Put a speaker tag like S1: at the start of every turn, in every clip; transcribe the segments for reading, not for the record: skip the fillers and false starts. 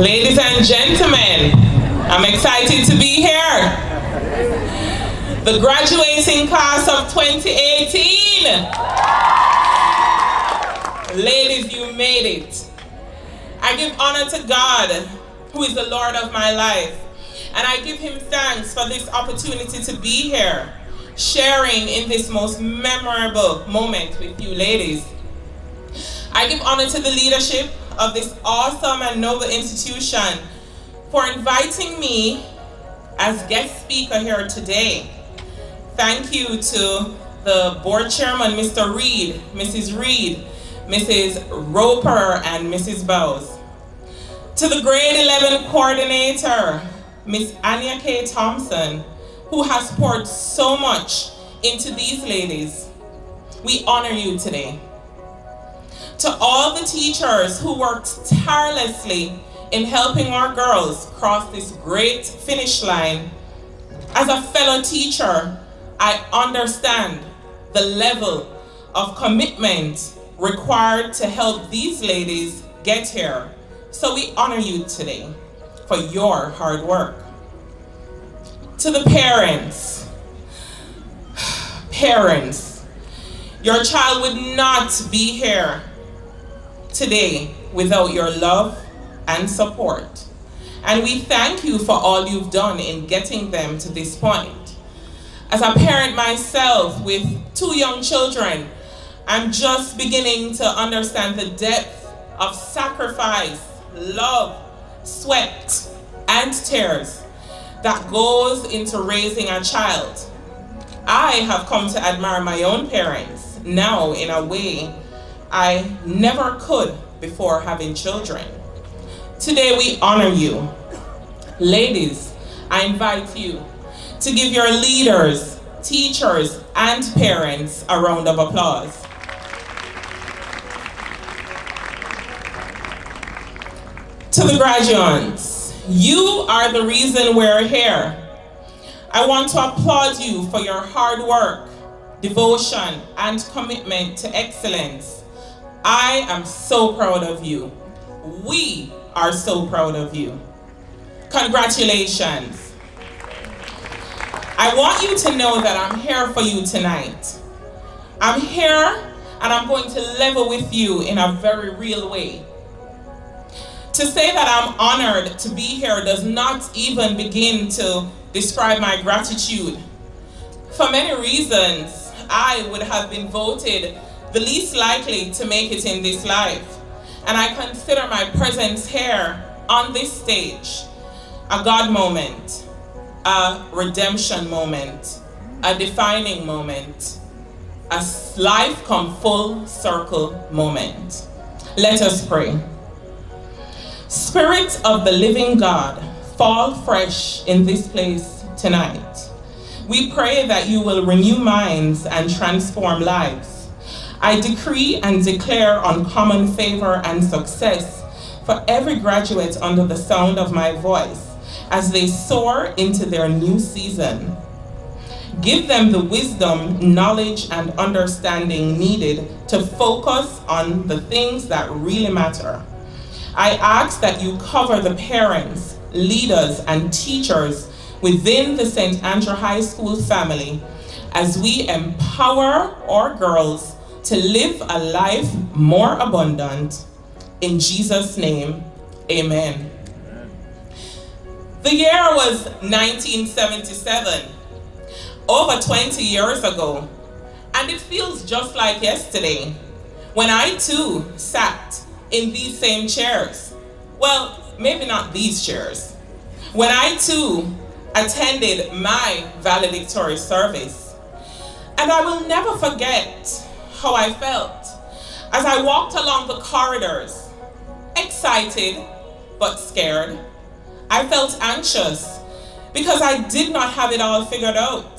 S1: Ladies and gentlemen, I'm excited to be here. The graduating class of 2018. Ladies, you made it. I give honor to God, who is the Lord of my life. And I give him thanks for this opportunity to be here, sharing in this most memorable moment with you ladies. I give honor to the leadership of this awesome and noble institution for inviting me as guest speaker here today. Thank you to the board chairman, Mr. Reed, Mrs. Reed, Mrs. Roper, and Mrs. Bowes. To the grade 11 coordinator, Miss Anya K. Thompson, who has poured so much into these ladies. We honor you today. To all the teachers who worked tirelessly in helping our girls cross this great finish line, as a fellow teacher, I understand the level of commitment required to help these ladies get here. So we honor you today for your hard work. To the parents, your child would not be here today without your love and support. And we thank you for all you've done in getting them to this point. As a parent myself with 2 young children, I'm just beginning to understand the depth of sacrifice, love, sweat, and tears that goes into raising a child. I have come to admire my own parents now in a way I never could before having children. Today we honor you. Ladies, I invite you to give your leaders, teachers, and parents a round of applause. To the graduates, you are the reason we're here. I want to applaud you for your hard work, devotion, and commitment to excellence. I am so proud of you. We are so proud of you. Congratulations. I want you to know that I'm here for you tonight. I'm here and I'm going to level with you in a very real way. To say that I'm honored to be here does not even begin to describe my gratitude. For many reasons, I would have been voted the least likely to make it in this life. And I consider my presence here on this stage a God moment, a redemption moment, a defining moment, a life come full circle moment. Let us pray. Spirit of the living God, fall fresh in this place tonight. We pray that you will renew minds and transform lives. I decree and declare uncommon favor and success for every graduate under the sound of my voice as they soar into their new season. Give them the wisdom, knowledge, and understanding needed to focus on the things that really matter. I ask that you cover the parents, leaders, and teachers within the St. Andrew High School family as we empower our girls to live a life more abundant. In Jesus' name, amen. The year was 1977, over 20 years ago, and it feels just like yesterday when I too sat in these same chairs. Well, maybe not these chairs. When I too attended my valedictory service. And I will never forget how I felt as I walked along the corridors, excited but scared. I felt anxious because I did not have it all figured out.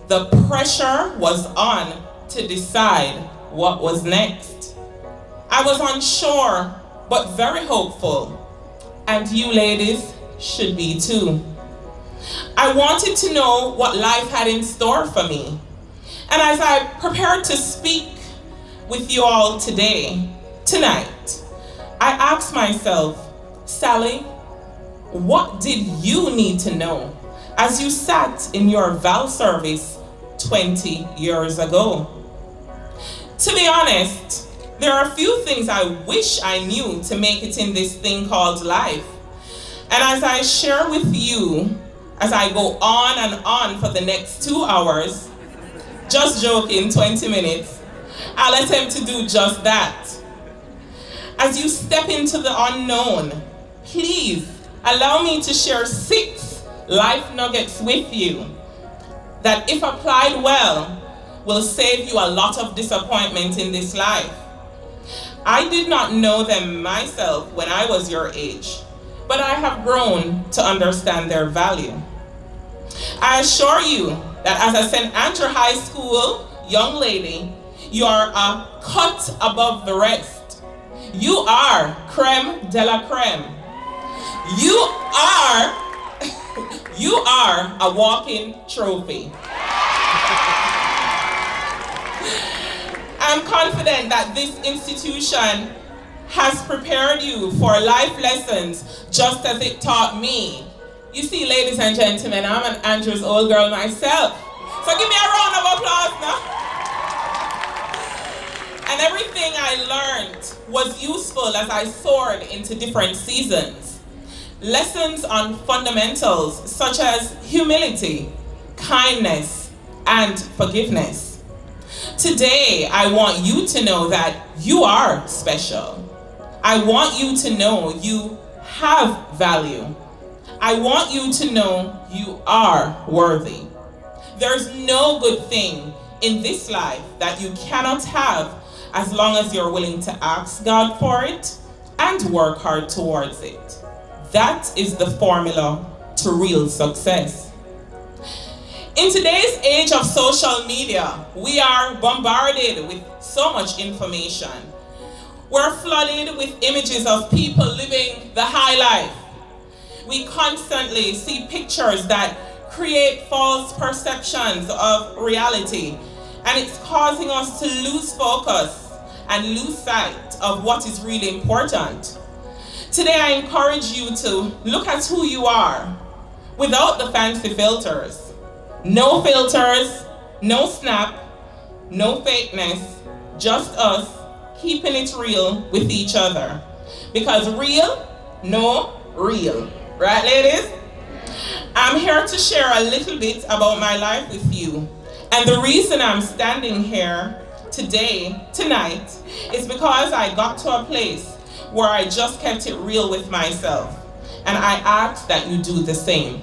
S1: The pressure was on to decide what was next. I was unsure but very hopeful, and you ladies should be too. I wanted to know what life had in store for me. And as I prepared to speak with you all tonight, I asked myself Sally, what did you need to know as you sat in your Val service 20 years ago? To be honest, there are a few things I wish I knew to make it in this thing called life. And as I share with you, as I go on and on for the next 2 hours, just joking, 20 minutes, I'll attempt to do just that. As you step into the unknown, please allow me to share 6 life nuggets with you that, if applied well, will save you a lot of disappointment in this life. I did not know them myself when I was your age, but I have grown to understand their value. I assure you that as a St. Andrew High School young lady, you are a cut above the rest. You are creme de la creme. You are a walking trophy. I'm confident that this institution has prepared you for life lessons just as it taught me. You see, ladies and gentlemen, I'm an Andrews old girl myself. So give me a round of applause now. And everything I learned was useful as I soared into different seasons. Lessons on fundamentals such as humility, kindness, and forgiveness. Today, I want you to know that you are special. I want you to know you have value. I want you to know you are worthy. There's no good thing in this life that you cannot have as long as you're willing to ask God for it and work hard towards it. That is the formula to real success. In today's age of social media, we are bombarded with so much information. We're flooded with images of people living the high life. We constantly see pictures that create false perceptions of reality, and it's causing us to lose focus and lose sight of what is really important. Today, I encourage you to look at who you are without the fancy filters. No filters, no snap, no fakeness, just us keeping it real with each other. Because real, no real. Right, ladies? I'm here to share a little bit about my life with you. And the reason I'm standing here tonight, is because I got to a place where I just kept it real with myself. And I ask that you do the same.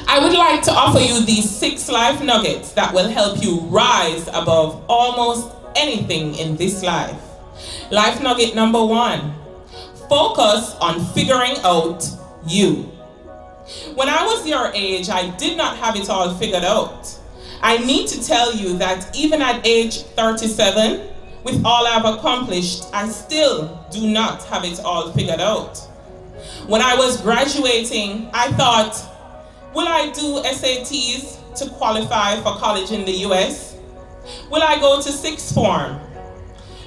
S1: I would like to offer you these 6 life nuggets that will help you rise above almost anything in this life. Life nugget number 1, focus on figuring out you. When I was your age, I did not have it all figured out. I need to tell you that even at age 37, with all I've accomplished, I still do not have it all figured out. When I was graduating, I thought, will I do SATs to qualify for college in the US? Will I go to 6th form?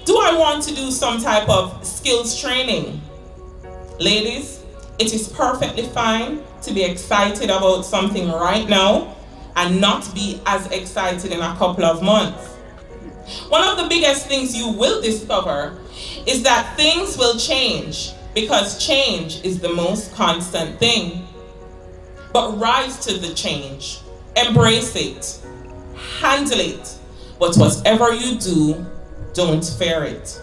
S1: Do I want to do some type of skills training? Ladies, it is perfectly fine to be excited about something right now and not be as excited in a couple of months. One of the biggest things you will discover is that things will change, because change is the most constant thing. But rise to the change, embrace it, handle it, but whatever you do, don't fear it.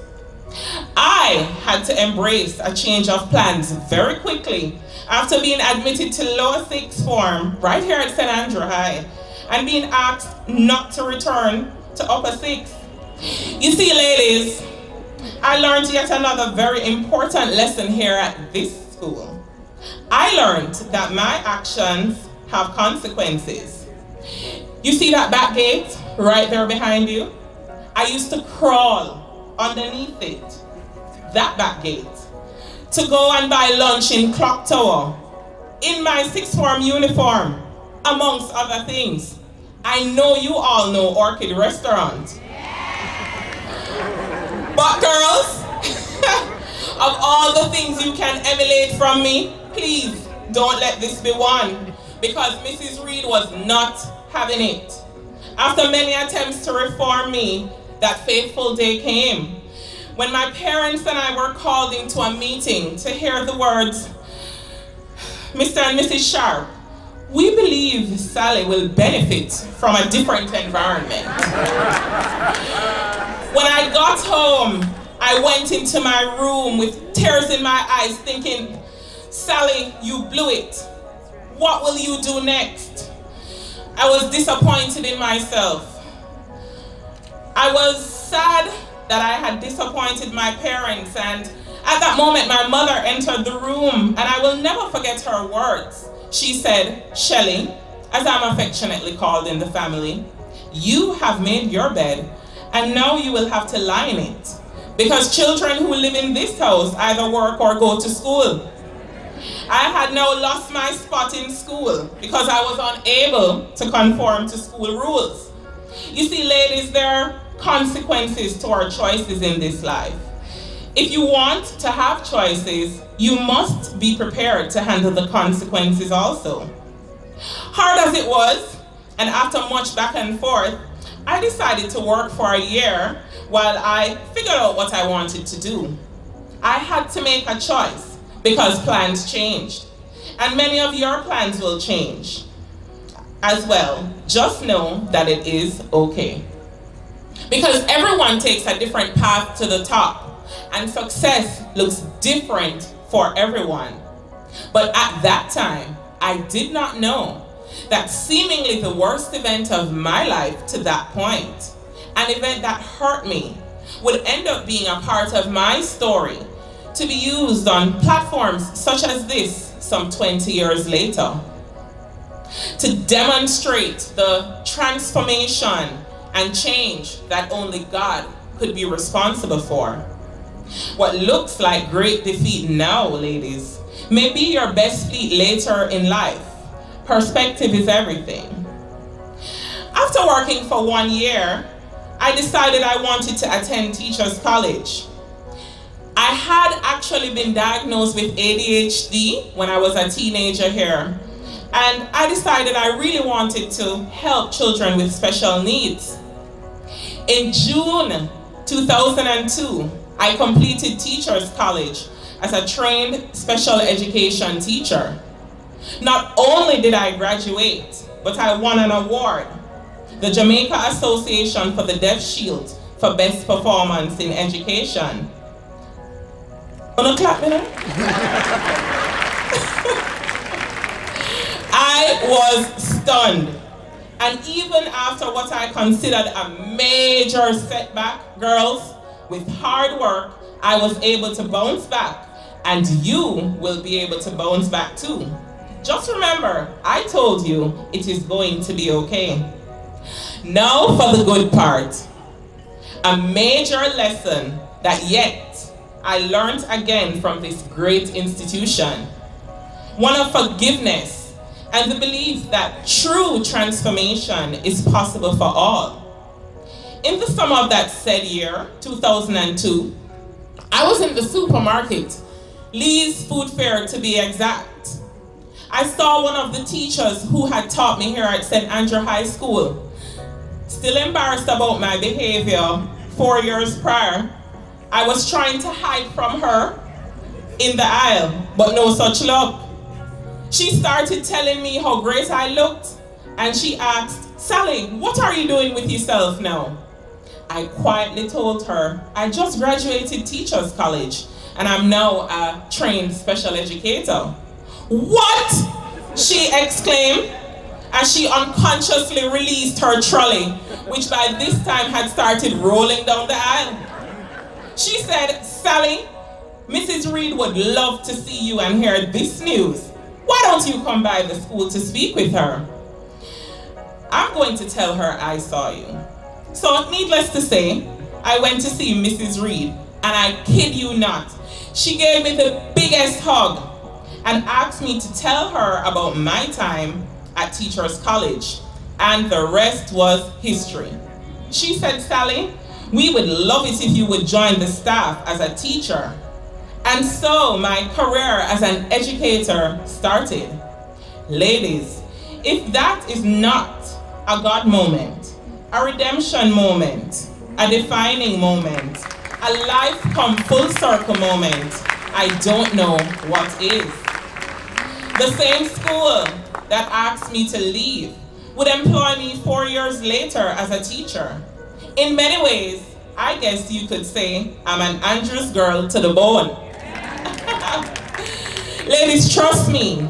S1: I had to embrace a change of plans very quickly after being admitted to lower 6th form right here at St. Andrew High and being asked not to return to upper 6th. You see, ladies, I learned yet another very important lesson here at this school. I learned that my actions have consequences. You see that back gate right there behind you? I used to crawl underneath it, that back gate, to go and buy lunch in Clock Tower, in my 6th form uniform, amongst other things. I know you all know Orchid Restaurant. But girls, Of all the things you can emulate from me, please don't let this be one, because Mrs. Reed was not having it. After many attempts to reform me, that fateful day came when my parents and I were called into a meeting to hear the words, "Mr. and Mrs. Sharp, we believe Sally will benefit from a different environment." When I got home, I went into my room with tears in my eyes thinking, "Sally, you blew it. What will you do next?" I was disappointed in myself. I was sad that I had disappointed my parents, and at that moment my mother entered the room, and I will never forget her words. She said, "Shelley," as I'm affectionately called in the family, "you have made your bed, and now you will have to lie in it, because children who live in this house either work or go to school." I had now lost my spot in school because I was unable to conform to school rules. You see, ladies, there are consequences to our choices in this life. If you want to have choices, you must be prepared to handle the consequences also. Hard as it was, and after much back and forth, I decided to work for a year while I figured out what I wanted to do. I had to make a choice because plans changed, and many of your plans will change as well. Just know that it is okay. Because everyone takes a different path to the top, and success looks different for everyone. But at that time, I did not know that seemingly the worst event of my life to that point, an event that hurt me, would end up being a part of my story to be used on platforms such as this some 20 years later, to demonstrate the transformation and change that only God could be responsible for. What looks like great defeat now, ladies, may be your best feat later in life. Perspective is everything. After working for 1 year, I decided I wanted to attend Teachers College. I had actually been diagnosed with ADHD when I was a teenager here, and I decided I really wanted to help children with special needs. In June 2002, I completed Teachers College as a trained special education teacher. Not only did I graduate, but I won an award, the Jamaica Association for the Deaf Shield for Best Performance in Education. Wanna clap me now? I was stunned. And even after what I considered a major setback, girls, with hard work, I was able to bounce back, and you will be able to bounce back too. Just remember, I told you it is going to be okay. Now for the good part. A major lesson that yet I learned again from this great institution. One of forgiveness and the belief that true transformation is possible for all. In the summer of that said year, 2002, I was in the supermarket, Lee's Food Fair to be exact. I saw one of the teachers who had taught me here at St. Andrew High School. Still embarrassed about my behavior 4 years prior, I was trying to hide from her in the aisle, but no such luck. She started telling me how great I looked, and she asked, "Sally, what are you doing with yourself now?" I quietly told her I just graduated Teachers College, and I'm now a trained special educator. "What?" she exclaimed, as she unconsciously released her trolley, which by this time had started rolling down the aisle. She said, "Sally, Mrs. Reed would love to see you and hear this news. Why don't you come by the school to speak with her?" I'm going to tell her I saw you. So needless to say, I went to see Mrs. Reed, and I kid you not, she gave me the biggest hug and asked me to tell her about my time at Teachers College, and the rest was history. She said, "Sally, we would love it if you would join the staff as a teacher." And so my career as an educator started. Ladies, if that is not a God moment, a redemption moment, a defining moment, a life come full circle moment, I don't know what is. The same school that asked me to leave would employ me 4 years later as a teacher. In many ways, I guess you could say I'm an Andrews girl to the bone. Ladies, trust me,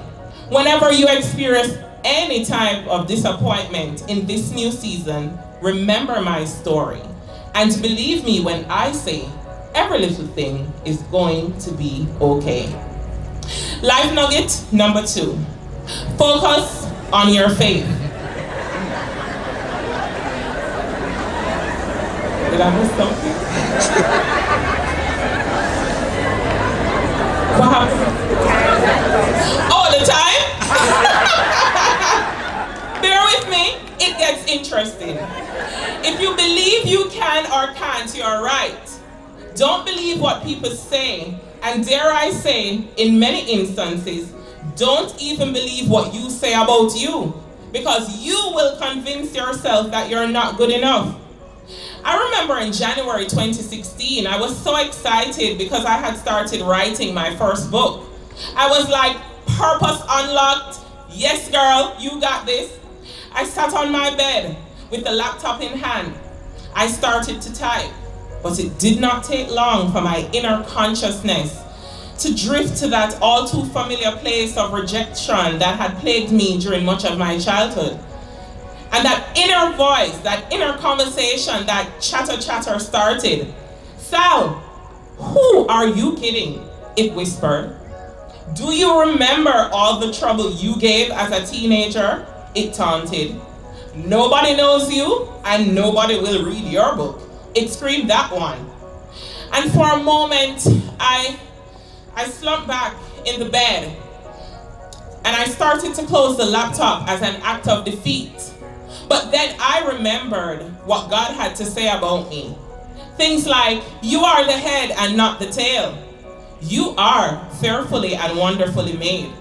S1: whenever you experience any type of disappointment in this new season, remember my story. And believe me when I say every little thing is going to be okay. Life nugget number 2. Focus on your faith. Did I miss something? What happened? All the time? Bear with me, it gets interesting. If you believe you can or can't, you're right. Don't believe what people say, and dare I say, in many instances, don't even believe what you say about you, because you will convince yourself that you're not good enough. I remember in January 2016, I was so excited because I had started writing my first book. I was like, purpose unlocked. Yes, girl, you got this. I sat on my bed with the laptop in hand. I started to type, but it did not take long for my inner consciousness to drift to that all too familiar place of rejection that had plagued me during much of my childhood. And that inner voice, that inner conversation, that chatter started. Sal, who are you kidding? It whispered. Do you remember all the trouble you gave as a teenager? It taunted. Nobody knows you and nobody will read your book. It screamed that one. And for a moment, I slumped back in the bed and I started to close the laptop as an act of defeat. But then I remembered what God had to say about me. Things like, you are the head and not the tail. You are fearfully and wonderfully made.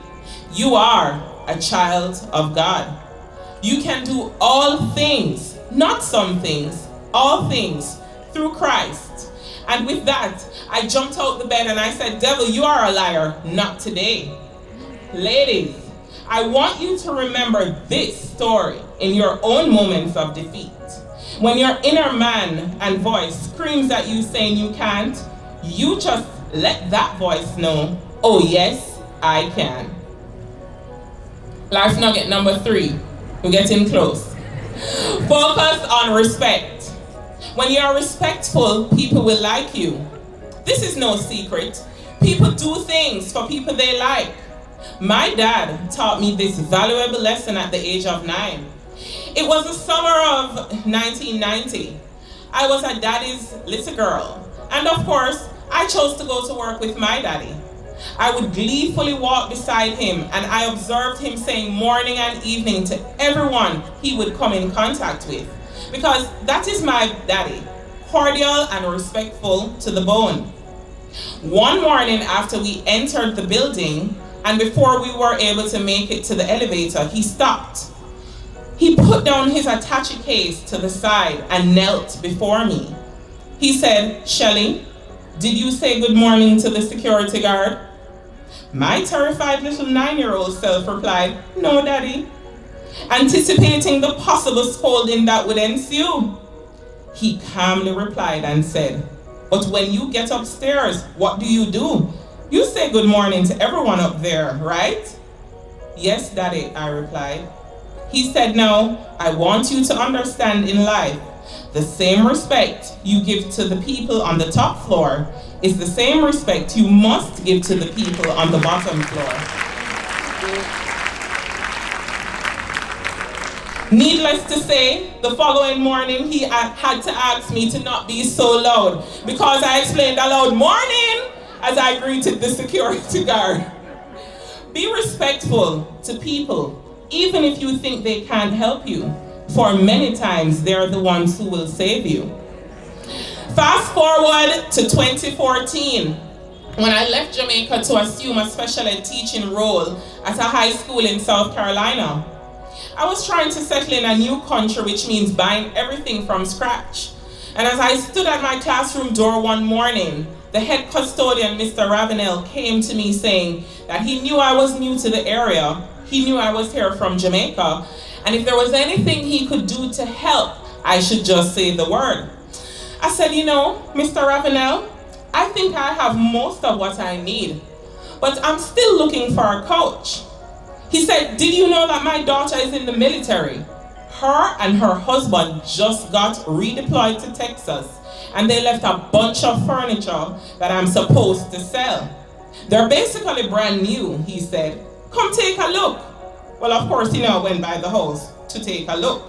S1: You are a child of God. You can do all things, not some things, all things through Christ. And with that, I jumped out the bed and I said, devil, you are a liar, not today. Ladies, I want you to remember this story in your own moments of defeat. When your inner man and voice screams at you saying you can't, you just let that voice know, oh yes, I can. Life nugget number 3. We're getting close. Focus on respect. When you are respectful, people will like you. This is no secret. People do things for people they like. My dad taught me this valuable lesson at the age of 9. It was the summer of 1990. I was a daddy's little girl. And of course, I chose to go to work with my daddy. I would gleefully walk beside him and I observed him saying morning and evening to everyone he would come in contact with. Because that is my daddy, cordial and respectful to the bone. One morning after we entered the building, and before we were able to make it to the elevator, he stopped. He put down his attaché case to the side and knelt before me. He said, Shelly, did you say good morning to the security guard? My terrified little 9-year-old self replied, no, Daddy, anticipating the possible scolding that would ensue. He calmly replied and said, but when you get upstairs, what do? You say good morning to everyone up there, right? Yes, Daddy, I replied. He said, now, I want you to understand in life, the same respect you give to the people on the top floor is the same respect you must give to the people on the bottom floor. Needless to say, the following morning he had to ask me to not be so loud because I explained a loud morning as I greeted the security guard. Be respectful to people, even if you think they can't help you, for many times they're the ones who will save you. Fast forward to 2014. when I left Jamaica to assume a special ed teaching role at a high school in South Carolina. I was trying to settle in a new country, which means buying everything from scratch. And as I stood at my classroom door one morning, the head custodian, Mr. Ravenel, came to me saying that he knew I was new to the area, he knew I was here from Jamaica, and if there was anything he could do to help, I should just say the word. I said, you know, Mr. Ravenel, I think I have most of what I need, but I'm still looking for a coach. He said, did you know that my daughter is in the military? Her and her husband just got redeployed to Texas, and they left a bunch of furniture that I'm supposed to sell. They're basically brand new, he said. Come take a look. Well, of course, you know, I went by the house to take a look.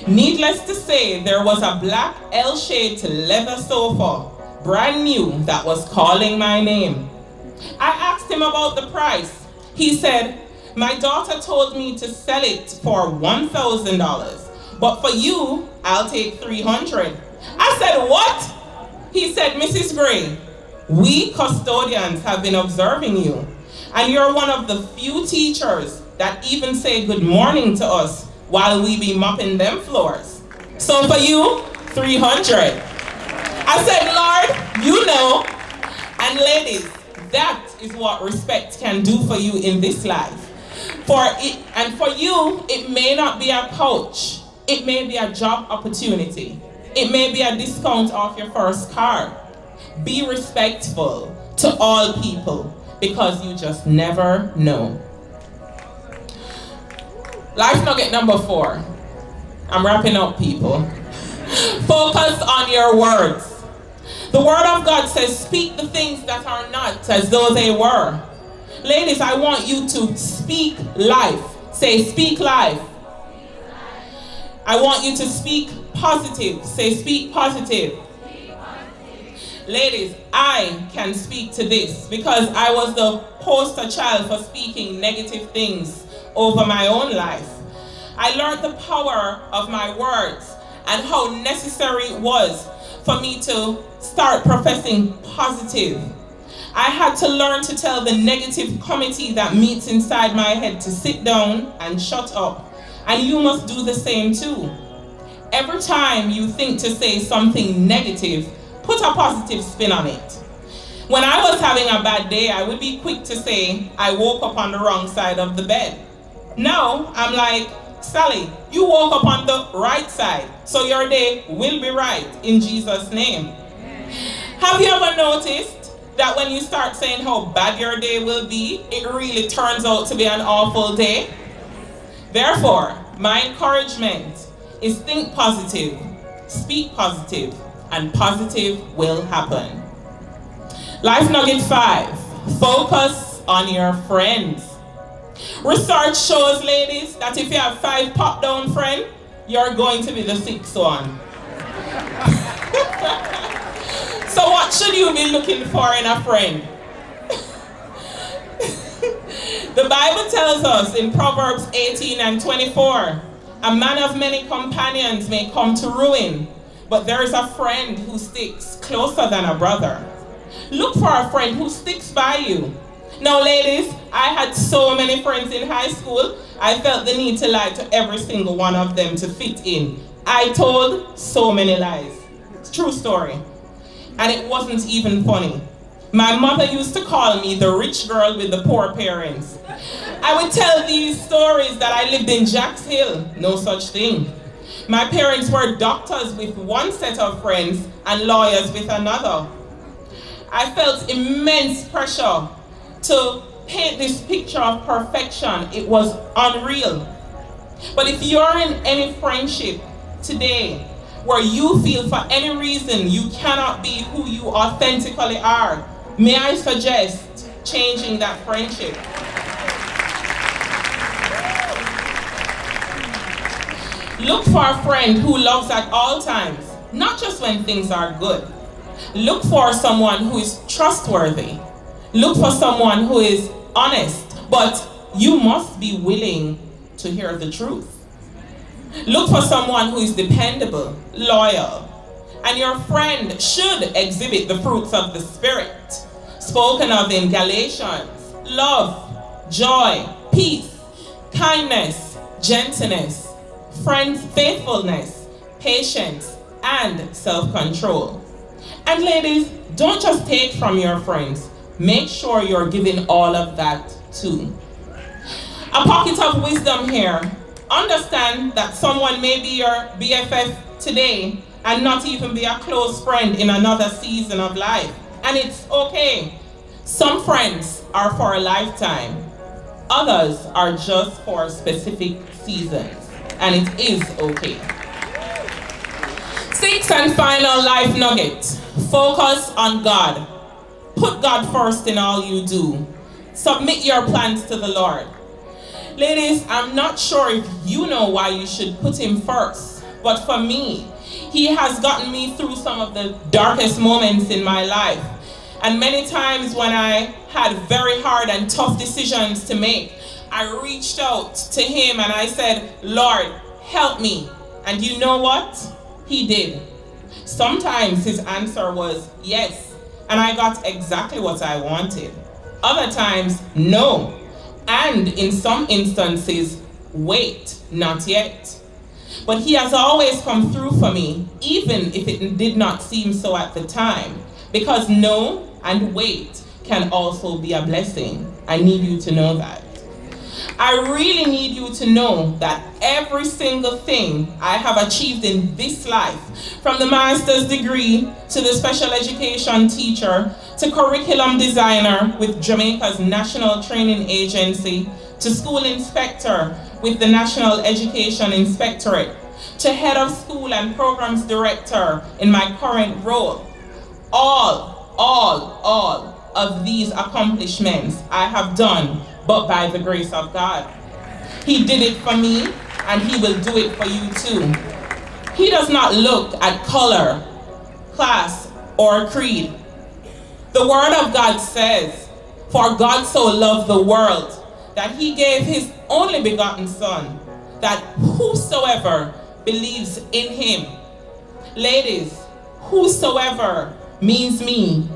S1: Needless to say, there was a black L-shaped leather sofa, brand new, that was calling my name. I asked him about the price. He said, my daughter told me to sell it for $1,000, but for you, I'll take $300. I said, what? He said, Mrs. Gray, we custodians have been observing you, and you're one of the few teachers that even say good morning to us while we be mopping them floors. So for you, $300. I said, Lord, you know. And ladies, that is what respect can do for you in this life. For you, it may not be a coach. It may be a job opportunity. It may be a discount off your first car. Be respectful to all people because you just never know. Life nugget number 4. I'm wrapping up, people. Focus on your words. The word of God says, speak the things that are not as though they were. Ladies, I want you to speak life. Say, speak life. I want you to speak positive. Say, speak positive. Ladies, I can speak to this because I was the poster child for speaking negative things over my own life. I learned the power of my words and how necessary it was for me to start professing positive. I had to learn to tell the negative committee that meets inside my head to sit down and shut up. And you must do the same too. Every time you think to say something negative, put a positive spin on it. When I was having a bad day, I would be quick to say, I woke up on the wrong side of the bed. Now, I'm like, Sally, you woke up on the right side, so your day will be right in Jesus' name. Have you ever noticed that when you start saying how bad your day will be, it really turns out to be an awful day? Therefore, my encouragement is think positive, speak positive, and positive will happen. Life nugget 5, focus on your friends. Research shows, ladies, that if you have 5 pop-down friends, you're going to be the 6th one. So what should you be looking for in a friend? The Bible tells us in Proverbs 18:24, a man of many companions may come to ruin, but there is a friend who sticks closer than a brother. Look for a friend who sticks by you. Now, ladies, I had so many friends in high school, I felt the need to lie to every single one of them to fit in. I told so many lies. It's a true story. And it wasn't even funny. My mother used to call me the rich girl with the poor parents. I would tll these stories that I lived in Jacks Hill. No such thing. My parents were doctors with one set of friends and lawyers with another. I felt immense pressure to paint this picture of perfection. It was unreal. But if you're in any friendship today where you feel for any reason you cannot be who you authentically are, may I suggest changing that friendship. Look for a friend who loves at all times, not just when things are good. Look for someone who is trustworthy. Look for someone who is honest, but you must be willing to hear the truth. Look for someone who is dependable, loyal, and your friend should exhibit the fruits of the Spirit. spoken of in Galatians: love, joy, peace, kindness, gentleness, faithfulness, patience, and self-control. And ladies, don't just take from your friends. Make sure you're giving all of that too. A pocket of wisdom here. Understand that someone may be your BFF today and not even be a close friend in another season of life. And it's okay. Some friends are for a lifetime. Others are just for specific seasons. And it is okay. Sixth and final life nugget. Focus on God. Put God first in all you do. Submit your plans to the Lord. Ladies, I'm not sure if you know why you should put him first, but for me, he has gotten me through some of the darkest moments in my life. And many times when I had very hard and tough decisions to make, I reached out to him and I said, Lord, help me. And you know what? He did. Sometimes his answer was yes, and I got exactly what I wanted. Other times, no. And in some instances, wait, not yet. But he has always come through for me, even if it did not seem so at the time. Because no and wait can also be a blessing. I need you to know that. I really need you to know that every single thing I have achieved in this life, from the master's degree to the special education teacher, to curriculum designer with Jamaica's National Training Agency, to school inspector with the National Education Inspectorate, to head of school and programs director in my current role. All of these accomplishments I have done but by the grace of God. He did it for me, and he will do it for you too. He does not look at color, class, or creed. The word of God says, for God so loved the world that he gave his only begotten Son, that whosoever believes in him. Ladies, whosoever means me,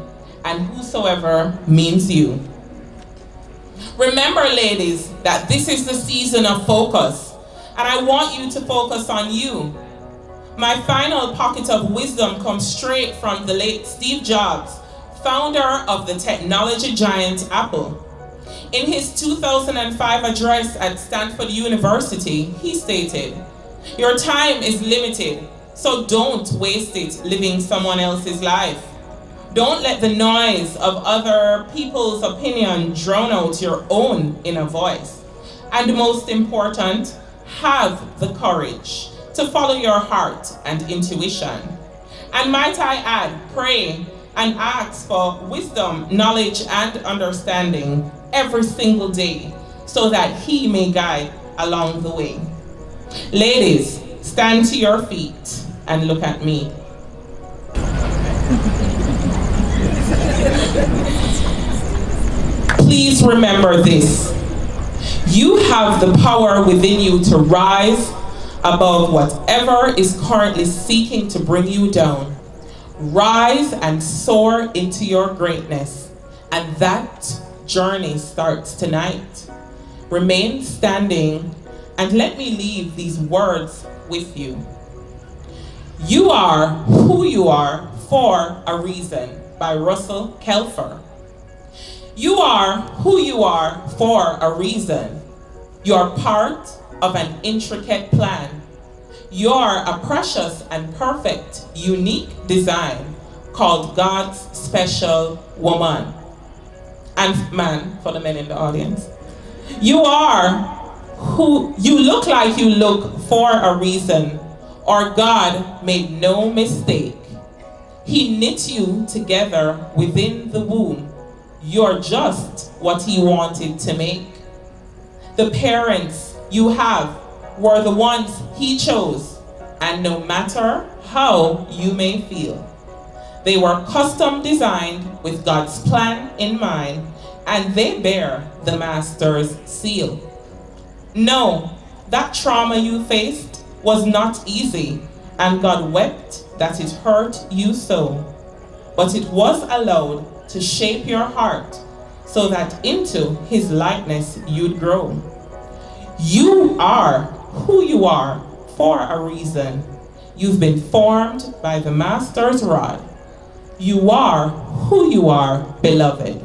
S1: and whosoever means you. Remember, ladies, that this is the season of focus, and I want you to focus on you. My final pocket of wisdom comes straight from the late Steve Jobs, founder of the technology giant Apple. In his 2005 address at Stanford University, he stated, "Your time is limited, so don't waste it living someone else's life. Don't let the noise of other people's opinion drown out your own inner voice. And most important, have the courage to follow your heart and intuition. And might I add, pray and ask for wisdom, knowledge, and understanding every single day so that he may guide along the way." Ladies, stand to your feet and look at me. Please remember this. You have the power within you to rise above whatever is currently seeking to bring you down. Rise and soar into your greatness. And that journey starts tonight. Remain standing and let me leave these words with you. You are who you are for a reason, by Russell Kelfer. You are who you are for a reason. You're part of an intricate plan. You're a precious and perfect, unique design called God's special woman. And man, for the men in the audience. You are who you look like you look for a reason, or God made no mistake. He knit you together within the womb. You're just what he wanted to make. The parents you have were the ones he chose, and no matter how you may feel, they were custom designed with God's plan in mind, and they bear the Master's seal. No, that trauma you faced was not easy, and God wept that it hurt you so. But it was allowed to shape your heart so that into his likeness you'd grow. You are who you are for a reason. You've been formed by the Master's rod. You are who you are, beloved,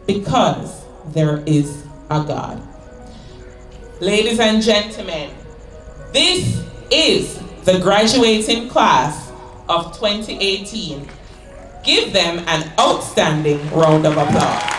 S1: because there is a God. Ladies and gentlemen, this is the graduating class of 2018. Give them an outstanding round of applause.